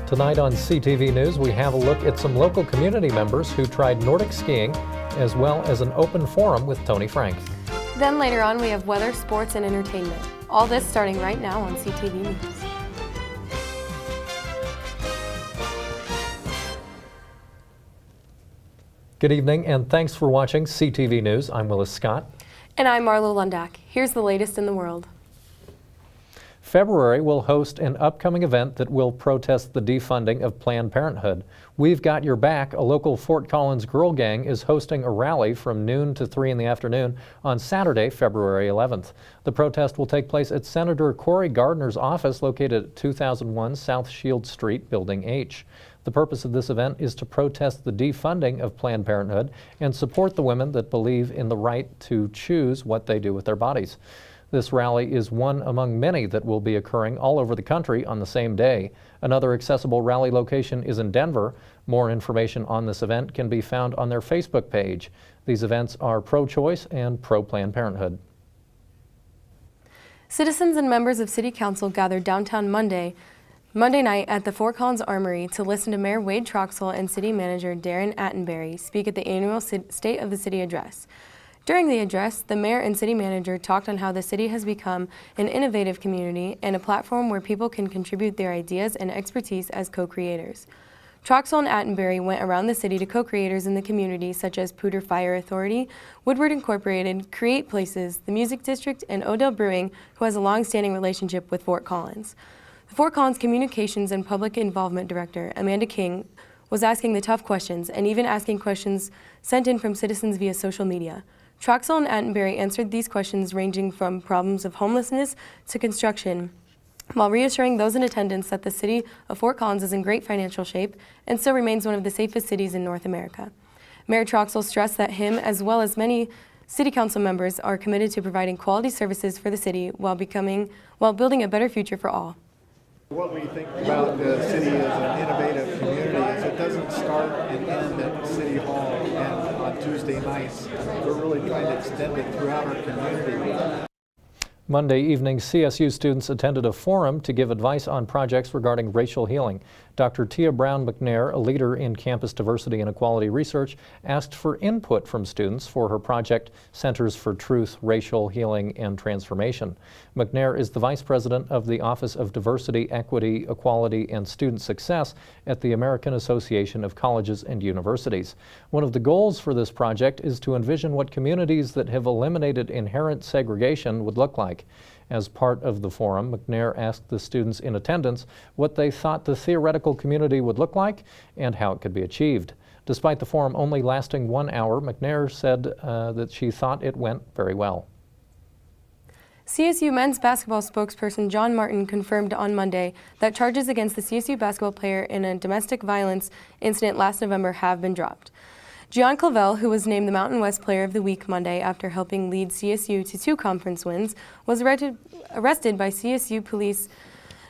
Tonight on CTV News, we have a look at some local community members who tried Nordic skiing, as well as an open forum with Tony Frank. Then later on, we have weather, sports, and entertainment. All this starting right now on CTV News. Good evening, and thanks for watching CTV News. I'm Willis Scott. And I'm Marlo Lundak. Here's the latest in the world. February will host an upcoming event that will protest the defunding of Planned Parenthood. We've Got Your Back, a local Fort Collins girl gang, is hosting a rally from noon to 3 in the afternoon on Saturday, February 11th. The protest will take place at Senator Cory Gardner's office located at 2001 South Shield Street, Building H. The purpose of this event is to protest the defunding of Planned Parenthood and support the women that believe in the right to choose what they do with their bodies. This rally is one among many that will be occurring all over the country on the same day. Another accessible rally location is in Denver. More information on this event can be found on their Facebook page. These events are pro-choice and pro-Planned Parenthood. Citizens and members of City Council gathered downtown Monday night at the Fort Collins Armory to listen to Mayor Wade Troxell and City Manager Darren Attenberry speak at the annual State of the City address. During the address, the mayor and city manager talked on how the city has become an innovative community and a platform where people can contribute their ideas and expertise as co-creators. Troxell and Attenberry went around the city to co-creators in the community such as Poudre Fire Authority, Woodward Incorporated, Create Places, the Music District, and Odell Brewing, who has a long-standing relationship with Fort Collins. The Fort Collins Communications and Public Involvement Director, Amanda King, was asking the tough questions and even asking questions sent in from citizens via social media. Troxell and Attenberry answered these questions ranging from problems of homelessness to construction, while reassuring those in attendance that the city of Fort Collins is in great financial shape and still remains one of the safest cities in North America. Mayor Troxell stressed that him, as well as many city council members, are committed to providing quality services for the city while building a better future for all. What we think about the city as an innovative community is it doesn't start and end at City Hall and on Tuesday nights. We're really trying to extend it throughout our community. Monday evening, CSU students attended a forum to give advice on projects regarding racial healing. Dr. Tia Brown McNair, a leader in campus diversity and equality research, asked for input from students for her project, Centers for Truth, Racial Healing, and Transformation. McNair is the vice president of the Office of Diversity, Equity, Equality, and Student Success at the American Association of Colleges and Universities. One of the goals for this project is to envision what communities that have eliminated inherent segregation would look like. As part of the forum, McNair asked the students in attendance what they thought the theoretical community would look like and how it could be achieved. Despite the forum only lasting 1 hour, McNair said that she thought it went very well. CSU men's basketball spokesperson John Martin confirmed on Monday that charges against the CSU basketball player in a domestic violence incident last November have been dropped. Gian Calvell, who was named the Mountain West Player of the Week Monday after helping lead CSU to 2 conference wins, was arrested by CSU police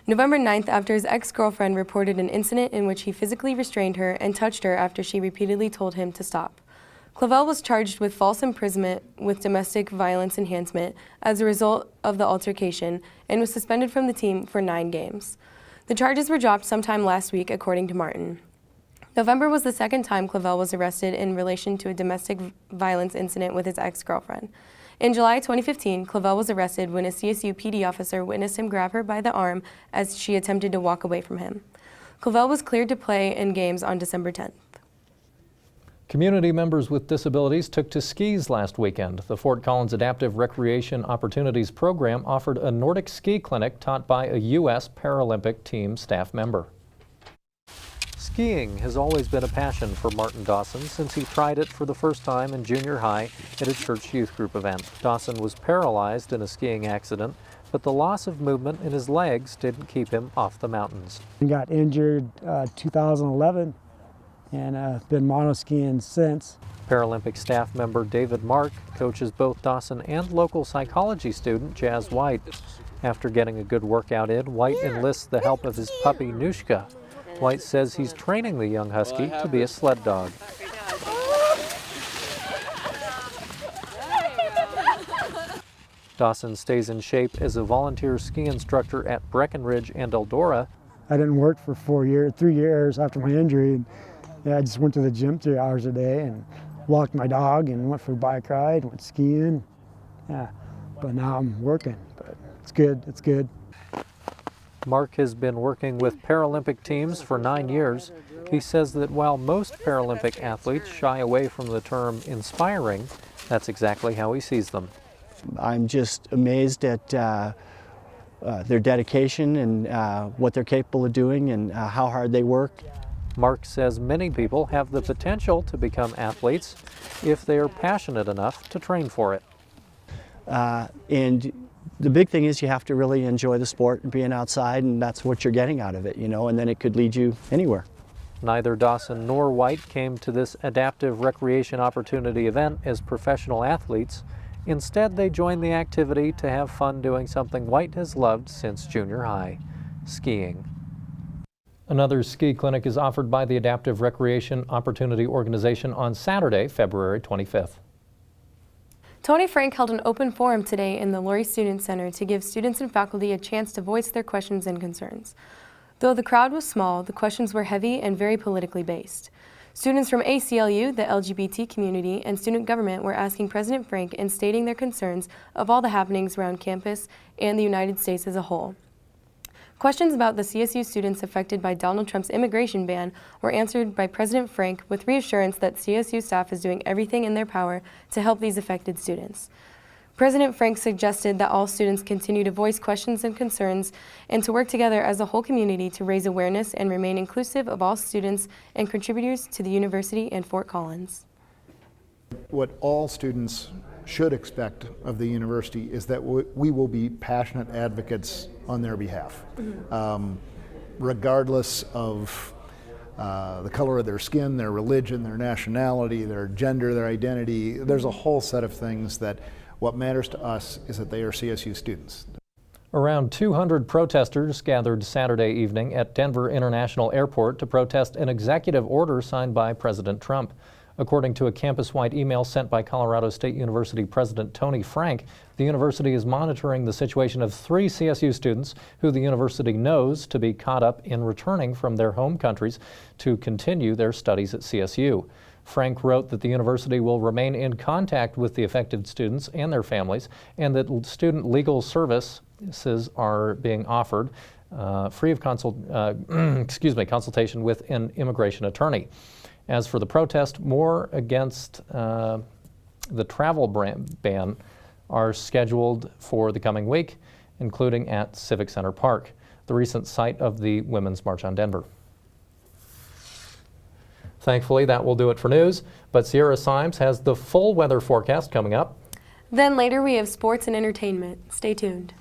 November 9th after his ex-girlfriend reported an incident in which he physically restrained her and touched her after she repeatedly told him to stop. Calvell was charged with false imprisonment with domestic violence enhancement as a result of the altercation and was suspended from the team for 9 games. The charges were dropped sometime last week, according to Martin. November was the second time Calvell was arrested in relation to a domestic violence incident with his ex-girlfriend. In July 2015, Calvell was arrested when a CSU PD officer witnessed him grab her by the arm as she attempted to walk away from him. Calvell was cleared to play in games on December 10th. Community members with disabilities took to skis last weekend. The Fort Collins Adaptive Recreation Opportunities Program offered a Nordic ski clinic taught by a U.S. Paralympic team staff member. Skiing has always been a passion for Martin Dawson since he tried it for the first time in junior high at a church youth group event. Dawson was paralyzed in a skiing accident, but the loss of movement in his legs didn't keep him off the mountains. He got injured 2011 and been monoskiing since. Paralympic staff member David Mark coaches both Dawson and local psychology student Jazz White. After getting a good workout in, White enlists the help of his puppy Nushka. White says he's training the young husky to be a sled dog. Dawson stays in shape as a volunteer ski instructor at Breckenridge and Eldora. I didn't work for 3 years after my injury. And, yeah, I just went to the gym 3 hours a day and walked my dog and went for a bike ride, went skiing. Yeah, but now I'm working, but it's good, it's good. Mark has been working with Paralympic teams for 9 years. He says that while most Paralympic athletes shy away from the term inspiring, that's exactly how he sees them. I'm just amazed at their dedication and what they're capable of doing and how hard they work. Mark says many people have the potential to become athletes if they are passionate enough to train for it. And the big thing is you have to really enjoy the sport and being outside, and that's what you're getting out of it, you know, and then it could lead you anywhere. Neither Dawson nor White came to this adaptive recreation opportunity event as professional athletes. Instead, they joined the activity to have fun doing something White has loved since junior high, skiing. Another ski clinic is offered by the Adaptive Recreation Opportunity Organization on Saturday, February 25th. Tony Frank held an open forum today in the Laurie Student Center to give students and faculty a chance to voice their questions and concerns. Though the crowd was small, the questions were heavy and very politically based. Students from ACLU, the LGBT community, and student government were asking President Frank and stating their concerns of all the happenings around campus and the United States as a whole. Questions about the CSU students affected by Donald Trump's immigration ban were answered by President Frank with reassurance that CSU staff is doing everything in their power to help these affected students. President Frank suggested that all students continue to voice questions and concerns and to work together as a whole community to raise awareness and remain inclusive of all students and contributors to the university and Fort Collins. What all students should expect of the university is that we will be passionate advocates on their behalf, regardless of the color of their skin, their religion, their nationality, their gender, their identity. There's a whole set of things that what matters to us is that they are CSU students. Around 200 protesters gathered Saturday evening at Denver International Airport to protest an executive order signed by President Trump. According to a campus-wide email sent by Colorado State University President Tony Frank, the university is monitoring the situation of 3 CSU students who the university knows to be caught up in returning from their home countries to continue their studies at CSU. Frank wrote that the university will remain in contact with the affected students and their families, and that student legal services are being offered free of consultation with an immigration attorney. As for the protest, more against the travel ban are scheduled for the coming week, including at Civic Center Park, the recent site of the Women's March on Denver. Thankfully, that will do it for news, but Sierra Symes has the full weather forecast coming up. Then later we have sports and entertainment. Stay tuned.